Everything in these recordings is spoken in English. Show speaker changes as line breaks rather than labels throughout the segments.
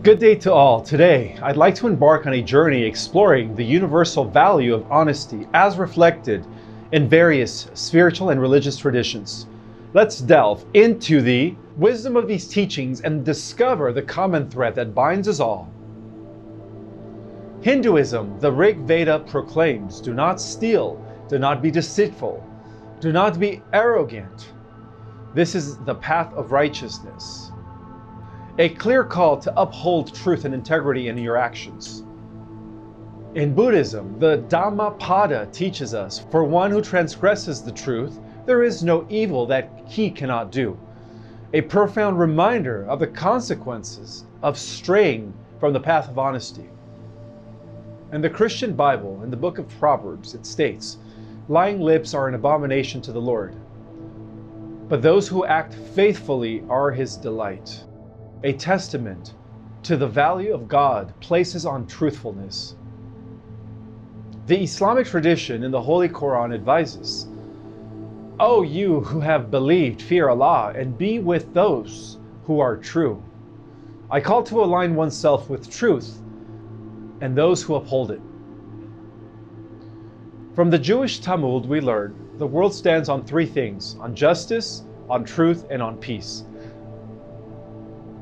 Good day to all. Today, I'd like to embark on a journey exploring the universal value of honesty as reflected in various spiritual and religious traditions. Let's delve into the wisdom of these teachings and discover the common thread that binds us all. Hinduism, the Rig Veda proclaims, do not steal, do not be deceitful, do not be arrogant. This is the path of righteousness. A clear call to uphold truth and integrity in your actions. In Buddhism, the Dhammapada teaches us, for one who transgresses the truth, there is no evil that he cannot do. A profound reminder of the consequences of straying from the path of honesty. In the Christian Bible, in the book of Proverbs, it states, lying lips are an abomination to the Lord, but those who act faithfully are his delight. A testament to the value of God places on truthfulness. The Islamic tradition in the Holy Quran advises, O you who have believed, fear Allah and be with those who are true. I call to align oneself with truth and those who uphold it. From the Jewish Talmud we learn the world stands on three things: on justice, on truth, and on peace.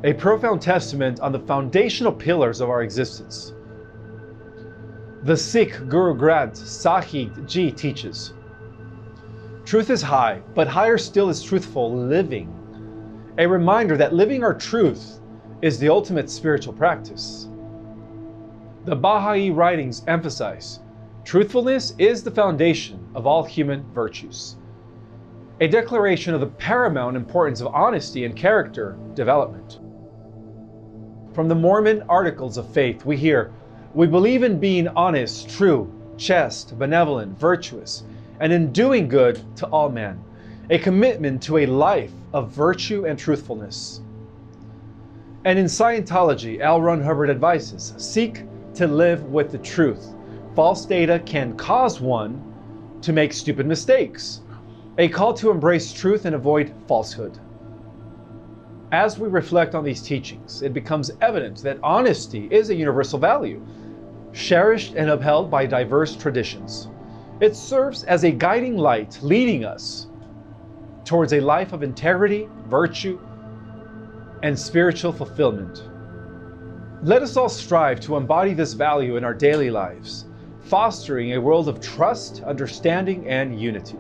A profound testament on the foundational pillars of our existence. The Sikh Guru Granth Sahib Ji teaches, truth is high, but higher still is truthful living. A reminder that living our truth is the ultimate spiritual practice. The Baha'i writings emphasize, truthfulness is the foundation of all human virtues. A declaration of the paramount importance of honesty and character development. From the Mormon Articles of Faith, we hear, we believe in being honest, true, chaste, benevolent, virtuous, and in doing good to all men, a commitment to a life of virtue and truthfulness. And in Scientology, L. Ron Hubbard advises, seek to live with the truth. False data can cause one to make stupid mistakes. A call to embrace truth and avoid falsehood. As we reflect on these teachings, it becomes evident that honesty is a universal value, cherished and upheld by diverse traditions. It serves as a guiding light, leading us towards a life of integrity, virtue, and spiritual fulfillment. Let us all strive to embody this value in our daily lives, fostering a world of trust, understanding, and unity.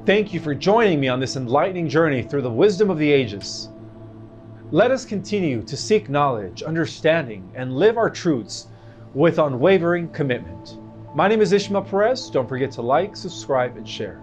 Thank you for joining me on this enlightening journey through the wisdom of the ages. Let us continue to seek knowledge, understanding, and live our truths with unwavering commitment. My name is Ismael. Don't forget to like, subscribe, and share.